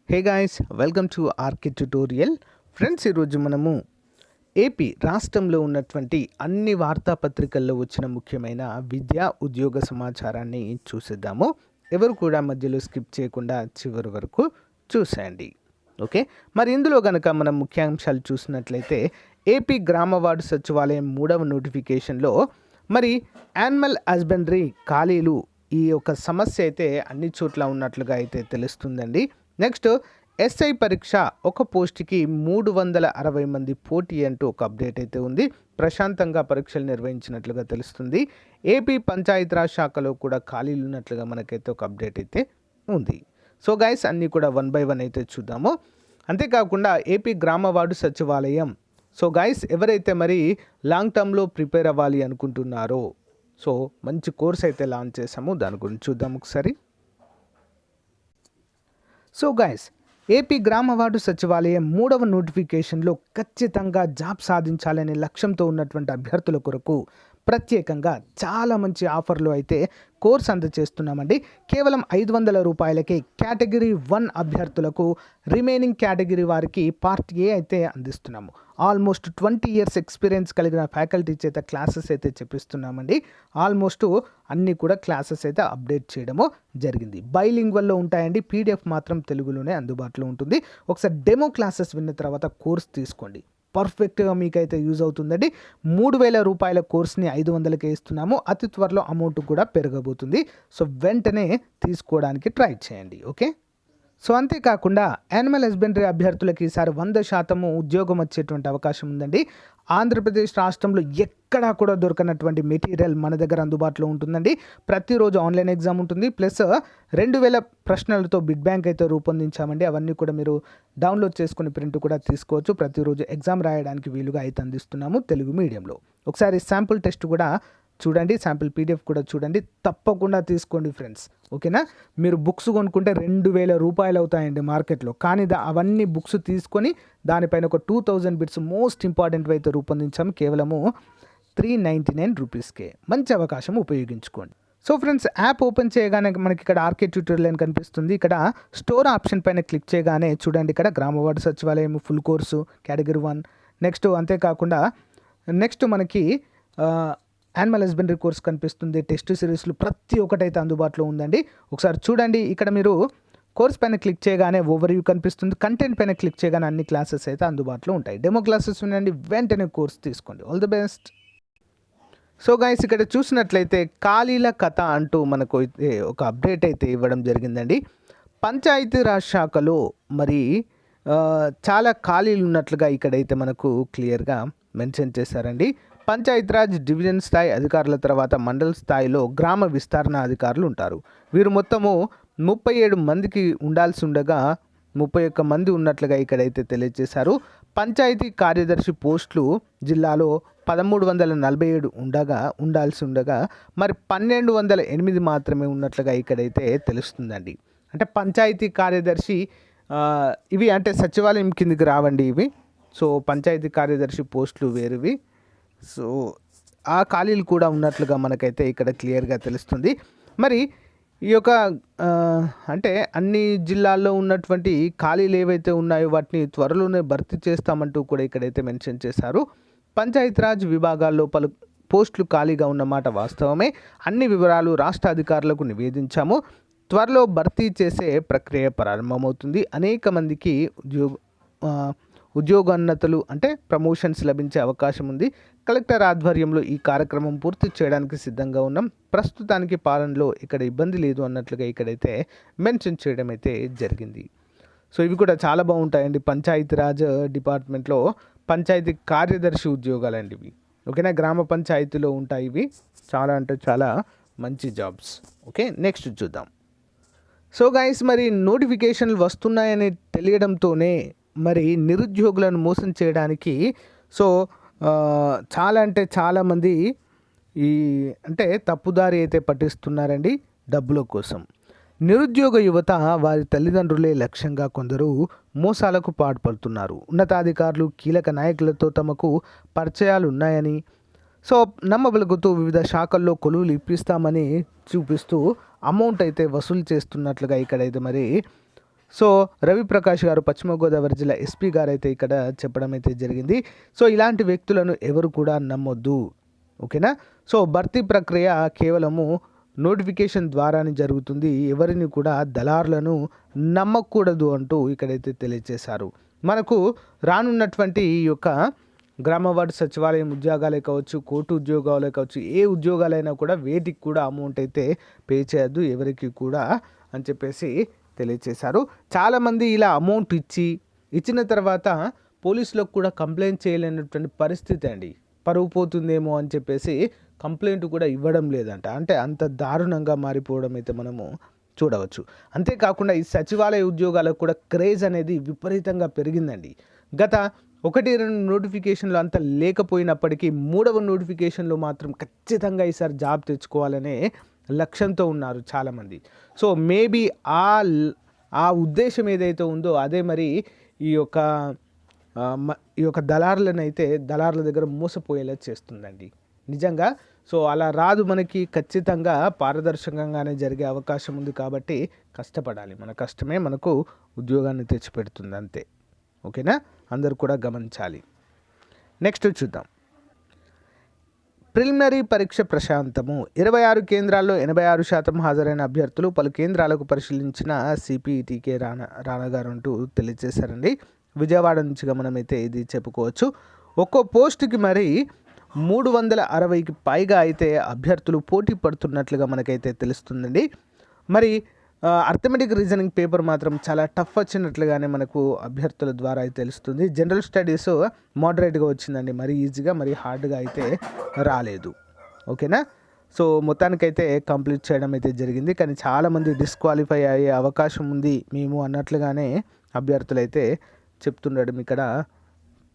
Hey guys, welcome to RK tutorial. Friends, ఈరోజు మనము AP రాష్ట్రంలో ఉన్నటువంటి అన్ని వార్తాపత్రికల్లో వచ్చిన ముఖ్యమైన విద్యా ఉద్యోగ సమాచారాన్ని చూసేద్దాము. ఎవరు కూడా మధ్యలో స్కిప్ చేయకుండా చివరి వరకు చూసేయండి. ఓకే, మరి ఇందులో కనుక మనం ముఖ్యాంశాలు చూసినట్లయితే ఏపీ గ్రామ వార్డు సచివాలయం 3వ నోటిఫికేషన్లో మరి యానిమల్ హస్బెండరీ ఖాళీలు ఈ యొక్క సమస్య అయితే అన్ని చోట్ల ఉన్నట్లుగా అయితే తెలుస్తుందండి. నెక్స్ట్, ఎస్ఐ పరీక్ష ఒక పోస్ట్కి 360 మంది పోటీ అంటూ ఒక అప్డేట్ అయితే ఉంది. ప్రశాంతంగా పరీక్షలు నిర్వహించినట్లుగా తెలుస్తుంది. ఏపీ పంచాయతీరాజ్ శాఖలో కూడా ఖాళీలు ఉన్నట్లుగా మనకైతే ఒక అప్డేట్ అయితే ఉంది. సో గైస్, అన్నీ కూడా 1 by 1 అయితే చూద్దాము. అంతేకాకుండా ఏపీ గ్రామ వార్డు సచివాలయం. సో గైస్, ఎవరైతే మరి లాంగ్ టర్మ్లో ప్రిపేర్ అవ్వాలి అనుకుంటున్నారో సో మంచి కోర్స్ అయితే లాంచ్ చేసాము, దాని గురించి చూద్దాం ఒకసారి. సో గైస్, ఏపీ గ్రామ వార్డు సచివాలయం 3వ నోటిఫికేషన్లో ఖచ్చితంగా జాబ్ సాధించాలనే లక్ష్యంతో ఉన్నటువంటి అభ్యర్థుల కొరకు ప్రత్యేకంగా చాలా మంచి ఆఫర్లు అయితే కోర్స్ అందజేస్తున్నామండి. కేవలం 500 రూపాయలకే కేటగిరీ 1 అభ్యర్థులకు, రిమైనింగ్ కేటగిరీ వారికి పార్ట్ ఏ అయితే అందిస్తున్నాము. ఆల్మోస్ట్ 20 years ఎక్స్పీరియన్స్ కలిగిన ఫ్యాకల్టీ చేత క్లాసెస్ అయితే చెప్పిస్తున్నామండి. ఆల్మోస్ట్ అన్నీ కూడా క్లాసెస్ అయితే అప్డేట్ చేయడము జరిగింది. బైలింగ్వల్లో ఉంటాయండి. పీడిఎఫ్ మాత్రం తెలుగులోనే అందుబాటులో ఉంటుంది. ఒకసారి డెమో క్లాసెస్ విన్న తర్వాత కోర్స్ తీసుకోండి, పర్ఫెక్ట్గా మీకైతే యూజ్ అవుతుందండి. 3000 రూపాయల కోర్స్ని 500కే ఇస్తున్నాము. అతి త్వరలో అమౌంట్ కూడా పెరగబోతుంది. సో వెంటనే తీసుకోవడానికి ట్రై చేయండి. ఓకే, సో అంతేకాకుండా యానిమల్ హస్బెండరీ అభ్యర్థులకి ఈసారి 100% ఉద్యోగం వచ్చేటువంటి అవకాశం ఉందండి. ఆంధ్రప్రదేశ్ రాష్ట్రంలో ఎక్కడా కూడా దొరకనటువంటి మెటీరియల్ మన దగ్గర అందుబాటులో ఉంటుందండి. ప్రతిరోజు ఆన్లైన్ ఎగ్జామ్ ఉంటుంది. ప్లస్ 2000 ప్రశ్నలతో బిడ్ బ్యాంక్ అయితే రూపొందించామండి. అవన్నీ కూడా మీరు డౌన్లోడ్ చేసుకుని ప్రింట్ కూడా తీసుకోవచ్చు. ప్రతిరోజు ఎగ్జామ్ రాయడానికి వీలుగా అయితే అందిస్తున్నాము తెలుగు మీడియంలో. ఒకసారి శాంపుల్ టెస్ట్ కూడా చూడండి, శాంపుల్ పీడిఎఫ్ కూడా చూడండి, తప్పకుండా తీసుకోండి ఫ్రెండ్స్. ఓకేనా, మీరు బుక్స్ కొనుక్కుంటే 2000 రూపాయలు అవుతాయండి మార్కెట్లో. కానీ అవన్నీ బుక్స్ తీసుకొని దానిపైన ఒక 2000 బిట్స్ మోస్ట్ ఇంపార్టెంట్ అయితే రూపొందించాము కేవలము 399 రూపీస్కే. మంచి అవకాశం, ఉపయోగించుకోండి. సో ఫ్రెండ్స్, యాప్ ఓపెన్ చేయగానే మనకి ఇక్కడ ఆర్కే ట్యూటోరియల్ అని కనిపిస్తుంది. ఇక్కడ స్టోర్ ఆప్షన్ పైన క్లిక్ చేయగానే చూడండి, ఇక్కడ గ్రామ వార్డు సచివాలయం ఫుల్ కోర్సు కేటగిరీ 1. నెక్స్ట్ అంతేకాకుండా నెక్స్ట్ మనకి యానిమల్ హస్బెండరీ కోర్స్ కనిపిస్తుంది. టెస్ట్ సిరీస్లు ప్రతి ఒక్కటైతే అందుబాటులో ఉందండి. ఒకసారి చూడండి, ఇక్కడ మీరు కోర్స్ పైన క్లిక్ చేయగానే ఓవర్వ్యూ కనిపిస్తుంది. కంటెంట్ పైన క్లిక్ చేయగానే అన్ని క్లాసెస్ అయితే అందుబాటులో ఉంటాయి. డెమో క్లాసెస్ వినండి, వెంటనే కోర్స్ తీసుకోండి. All the best. So guys, ఇక్కడ చూసినట్లయితే ఖాళీల కథ అంటూ మనకు అయితే ఒక అప్డేట్ అయితే ఇవ్వడం జరిగిందండి. పంచాయతీరాజ్ శాఖలో మరి చాలా ఖాళీలు ఉన్నట్లుగా ఇక్కడైతే మనకు క్లియర్గా మెన్షన్ చేశారండి. పంచాయతీరాజ్ డివిజన్ స్థాయి అధికారుల తర్వాత మండల స్థాయిలో గ్రామ విస్తరణ అధికారులు ఉంటారు. వీరు మొత్తము 37 మందికి ఉండాల్సి ఉండగా 31 మంది ఉన్నట్లుగా ఇక్కడైతే తెలియజేశారు. పంచాయతీ కార్యదర్శి పోస్టులు జిల్లాలో 1347 ఉండాల్సి ఉండగా మరి 1208 మాత్రమే ఉన్నట్లుగా ఇక్కడైతే తెలుస్తుందండి. అంటే పంచాయతీ కార్యదర్శి ఇవి అంటే సచివాలయం కిందికి రావండి ఇవి. సో పంచాయతీ కార్యదర్శి పోస్టులు వేరువి. సో ఆ ఖాళీలు కూడా ఉన్నట్లుగా మనకైతే ఇక్కడ క్లియర్గా తెలుస్తుంది. మరి ఈ యొక్క అంటే అన్ని జిల్లాల్లో ఉన్నటువంటి ఖాళీలు ఏవైతే ఉన్నాయో వాటిని త్వరలోనే భర్తీ చేస్తామంటూ కూడా ఇక్కడైతే మెన్షన్ చేశారు. పంచాయతీరాజ్ విభాగాల్లో పలు పోస్టులు ఖాళీగా ఉన్నమాట వాస్తవమే. అన్ని వివరాలు రాష్ట్ర అధికారులకు నివేదించాము. త్వరలో భర్తీ చేసే ప్రక్రియ ప్రారంభమవుతుంది. అనేక మందికి ఉద్యోగోన్నతులు అంటే ప్రమోషన్స్ లభించే అవకాశం ఉంది. కలెక్టర్ ఆధ్వర్యంలో ఈ కార్యక్రమం పూర్తి చేయడానికి సిద్ధంగా ఉన్నాం. ప్రస్తుతానికి పాలనలో ఇక్కడ ఇబ్బంది లేదు అన్నట్లుగా ఇక్కడైతే మెన్షన్ చేయడం అయితే జరిగింది. సో ఇవి కూడా చాలా బాగుంటాయండి. పంచాయతీరాజ్ డిపార్ట్మెంట్లో పంచాయతీ కార్యదర్శి ఉద్యోగాలండి ఇవి. ఓకేనా, గ్రామ పంచాయతీలో ఉంటాయి ఇవి. చాలా అంటే చాలా మంచి జాబ్స్. ఓకే, నెక్స్ట్ చూద్దాం. సో గైస్, మరి నోటిఫికేషన్లు వస్తున్నాయని తెలియడంతోనే మరి నిరుద్యోగులను మోసం చేయడానికి సో చాలా అంటే చాలామంది ఈ అంటే తప్పుదారి అయితే పట్టిస్తున్నారండి డబ్బుల కోసం. నిరుద్యోగ యువత వారి తల్లిదండ్రులే లక్ష్యంగా కొందరు మోసాలకు పాల్పడుతున్నారు. ఉన్నతాధికారులు కీలక నాయకులతో తమకు పరిచయాలు ఉన్నాయని సో నమ్మబలుగుతూ వివిధ శాఖల్లో కొలువులు ఇప్పిస్తామని చూపిస్తూ అమౌంట్ అయితే వసూలు చేస్తున్నట్లుగా ఇక్కడైతే మరి సో రవిప్రకాష్ గారు పశ్చిమ గోదావరి జిల్లా ఎస్పీ గారు అయితే ఇక్కడ చెప్పడం అయితే జరిగింది. సో ఇలాంటి వ్యక్తులను ఎవరు కూడా నమ్మొద్దు, ఓకేనా. సో భర్తీ ప్రక్రియ కేవలము నోటిఫికేషన్ ద్వారానే జరుగుతుంది, ఎవరిని కూడా దళారులను నమ్మకూడదు అంటూ ఇక్కడైతే తెలియజేశారు. మనకు రానున్నటువంటి ఈ యొక్క గ్రామ వార్డు సచివాలయం ఉద్యోగాలే కావచ్చు, కోర్టు ఉద్యోగాలే కావచ్చు, ఏ ఉద్యోగాలైనా కూడా వేటికి కూడా అమౌంట్ అయితే పే చేయొద్దు ఎవరికి కూడా అని చెప్పేసి తెలియజేశారు. చాలామంది ఇలా అమౌంట్ ఇచ్చిన తర్వాత పోలీసులకు కూడా కంప్లైంట్ చేయలేనటువంటి పరిస్థితి అండి. పరువు పోతుందేమో అని చెప్పేసి కంప్లైంట్ కూడా ఇవ్వడం లేదంట. అంటే అంత దారుణంగా మారిపోవడం అయితే మనము చూడవచ్చు. అంతేకాకుండా ఈ సచివాలయ ఉద్యోగాలకు కూడా క్రేజ్ అనేది విపరీతంగా పెరిగిందండి. గత 1-2 నోటిఫికేషన్లు అంత లేకపోయినప్పటికీ 3వ నోటిఫికేషన్లో మాత్రం ఖచ్చితంగా ఈసారి జాబ్ తెచ్చుకోవాలనే లక్ష్యంతో ఉన్నారు చాలామంది. సో మేబీ ఆ ఉద్దేశం ఏదైతే ఉందో అదే మరి ఈ యొక్క దళారుల దగ్గర మోసపోయేలా చేస్తుందండి నిజంగా. సో అలా రాదు, మనకి ఖచ్చితంగా పారదర్శకంగానే జరిగే అవకాశం ఉంది. కాబట్టి కష్టపడాలి, మన కష్టమే మనకు ఉద్యోగాన్ని తెచ్చిపెడుతుంది అంతే, ఓకేనా. అందరూ కూడా గమనించాలి. నెక్స్ట్ చూద్దాం. ప్రిలిమినరీ పరీక్ష ప్రశాంతము. 26 కేంద్రాల్లో 86% హాజరైన అభ్యర్థులు పలు కేంద్రాలకు పరిశీలించిన సిపిఈటీకే రానగారు అంటూ తెలియజేశారండి. విజయవాడ నుంచి మనమైతే ఇది చెప్పుకోవచ్చు. ఒక్కో పోస్టుకి మరి 360కి పైగా అయితే అభ్యర్థులు పోటీ పడుతున్నట్లుగా మనకైతే తెలుస్తుందండి. మరి అర్థమెటిక్ రీజనింగ్ పేపర్ మాత్రం చాలా టఫ్ వచ్చినట్లుగానే మనకు అభ్యర్థుల ద్వారా అయితే తెలుస్తుంది. జనరల్ స్టడీస్ మోడరేట్గా వచ్చిందండి, మరి ఈజీగా మరి హార్డ్గా అయితే రాలేదు, ఓకేనా. సో మొత్తానికైతే కంప్లీట్ చేయడం అయితే జరిగింది. కానీ చాలామంది డిస్క్వాలిఫై అయ్యే అవకాశం ఉంది మేము అన్నట్లుగానే అభ్యర్థులు అయితే చెప్తుండడం ఇక్కడ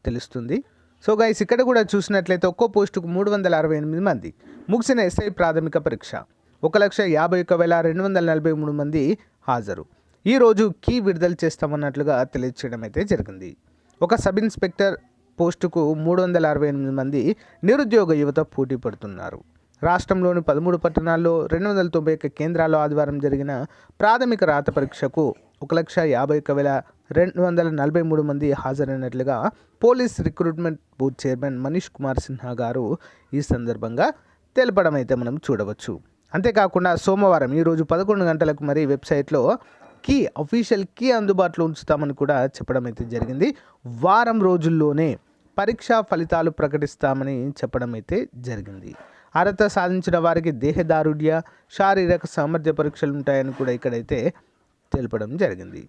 తెలుస్తుంది. సో గైస్ ఇక్కడ కూడా చూసినట్లయితే ఒక్కో పోస్టుకు 368 మంది. ముగిసిన ఎస్ఐ ప్రాథమిక పరీక్ష 1,51,243 మంది హాజరు. ఈరోజు కీ విడుదల చేస్తామన్నట్లుగా తెలియచేయడం అయితే జరిగింది. ఒక సబ్ ఇన్స్పెక్టర్ పోస్టుకు 368 మంది నిరుద్యోగ యువత పోటీ పడుతున్నారు. రాష్ట్రంలోని 13 పట్టణాల్లో 291 కేంద్రాల్లో ఆదివారం జరిగిన ప్రాథమిక రాత పరీక్షకు 1,51,243 మంది హాజరైనట్లుగా police recruitment board chairman Manish Kumar Sinha గారు ఈ సందర్భంగా తెలపడం అయితే మనం చూడవచ్చు. అంతేకాకుండా సోమవారం ఈరోజు 11 గంటలకు మరి వెబ్సైట్లో అఫీషియల్ కీ అందుబాటులో ఉంచుతామని కూడా చెప్పడం అయితే జరిగింది. వారం రోజుల్లోనే పరీక్షా ఫలితాలు ప్రకటిస్తామని చెప్పడం అయితే జరిగింది. అర్హత సాధించిన వారికి దేహదారుఢ్య, శారీరక సామర్థ్య పరీక్షలు ఉంటాయని కూడా ఇక్కడైతే తెలపడం జరిగింది.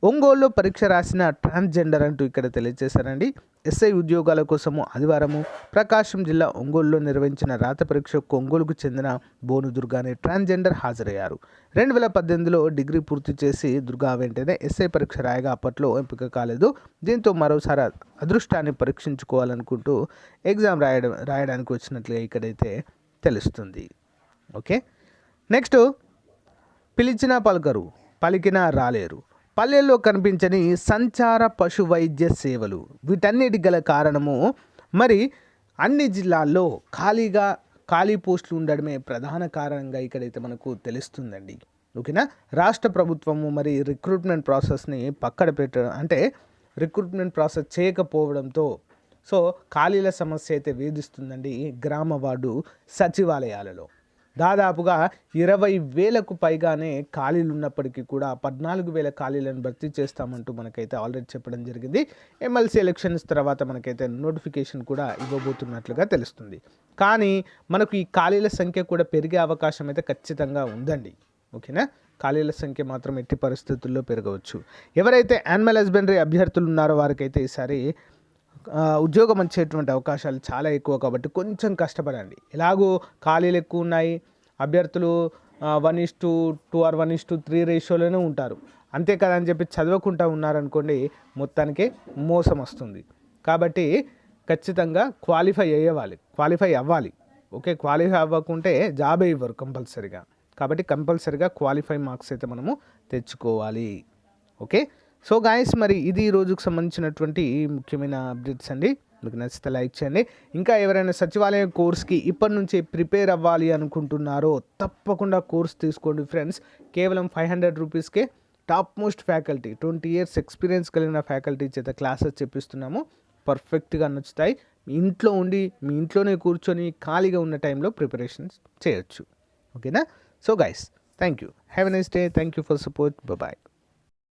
ఒంగోలులో పరీక్ష రాసిన ట్రాన్స్జెండర్ అంటూ ఇక్కడ తెలియజేశారండి. ఎస్ఐ ఉద్యోగాల కోసము ఆదివారము ప్రకాశం జిల్లా ఒంగోలులో నిర్వహించిన రాత పరీక్షకు ఒంగోలుకు చెందిన బోను దుర్గా అనే ట్రాన్స్జెండర్ హాజరయ్యారు. 2018లో డిగ్రీ పూర్తి చేసి దుర్గా వెంటనే ఎస్ఐ పరీక్ష రాయగా అప్పట్లో ఎంపిక కాలేదు. దీంతో మరోసారి అదృష్టాన్ని పరీక్షించుకోవాలనుకుంటూ ఎగ్జామ్ రాయడానికి వచ్చినట్లుగా ఇక్కడైతే తెలుస్తుంది. ఓకే, నెక్స్ట్ పిలిచినా పలకరు, పలికినా రాలేరు, పల్లెల్లో కనిపించని సంచార పశు వైద్య సేవలు. వీటన్నిటి గల కారణము మరి అన్ని జిల్లాల్లో ఖాళీ పోస్టులు ఉండడమే ప్రధాన కారణంగా ఇక్కడైతే మనకు తెలుస్తుందండి, ఓకేనా. రాష్ట్ర ప్రభుత్వము మరి రిక్రూట్మెంట్ ప్రాసెస్ని రిక్రూట్మెంట్ ప్రాసెస్ చేయకపోవడంతో సో ఖాళీల సమస్య అయితే వేధిస్తుందండి. గ్రామ వార్డు సచివాలయాలలో దాదాపుగా 20,000కు పైగానే ఖాళీలు ఉన్నప్పటికీ కూడా 14,000 ఖాళీలను భర్తీ చేస్తామంటూ మనకైతే ఆల్రెడీ చెప్పడం జరిగింది. ఎమ్మెల్సీ ఎలక్షన్స్ తర్వాత మనకైతే నోటిఫికేషన్ కూడా ఇవ్వబోతున్నట్లుగా తెలుస్తుంది. కానీ మనకు ఈ ఖాళీల సంఖ్య కూడా పెరిగే అవకాశం అయితే ఖచ్చితంగా ఉందండి, ఓకేనా. ఖాళీల సంఖ్య మాత్రం ఎట్టి పరిస్థితుల్లో పెరగవచ్చు. ఎవరైతే యానిమల్ హస్బెండరీ అభ్యర్థులు ఉన్నారో వారికైతే ఈసారి ఉద్యోగం వచ్చేటువంటి అవకాశాలు చాలా ఎక్కువ కాబట్టి కొంచెం కష్టపడండి. ఎలాగో ఖాళీలు ఎక్కువ ఉన్నాయి, అభ్యర్థులు 1:2 ఆర్ 1:3 రేషియోలోనే ఉంటారు. అంతే కదా అని చెప్పి చదవకుండా ఉన్నారనుకోండి మొత్తానికి మోసం వస్తుంది. కాబట్టి ఖచ్చితంగా క్వాలిఫై అవ్వాలి. ఓకే, క్వాలిఫై అవ్వకుంటే జాబే ఇవ్వరు కంపల్సరీగా. కాబట్టి కంపల్సరీగా క్వాలిఫై మార్క్స్ అయితే మనము తెచ్చుకోవాలి. ఓకే, సో గాయస్ మరి ఇది ఈ రోజుకు సంబంధించినటువంటి ముఖ్యమైన అప్డేట్స్ అండి. మీకు నచ్చితే లైక్ చేయండి. ఇంకా ఎవరైనా సచివాలయం కోర్స్కి ఇప్పటి నుంచే ప్రిపేర్ అవ్వాలి అనుకుంటున్నారో తప్పకుండా కోర్స్ తీసుకోండి ఫ్రెండ్స్. కేవలం 500 రూపీస్కే top most faculty 20 years experience కలిగిన ఫ్యాకల్టీ చేత క్లాసెస్ చెప్పిస్తున్నాము. పర్ఫెక్ట్గా నచ్చుతాయి. మీ ఇంట్లో ఉండి మీ ఇంట్లోనే కూర్చొని ఖాళీగా ఉన్న టైంలో ప్రిపరేషన్స్ చేయొచ్చు. ఓకేనా? So guys, thank you. Have a nice day. Thank you for support. Bye.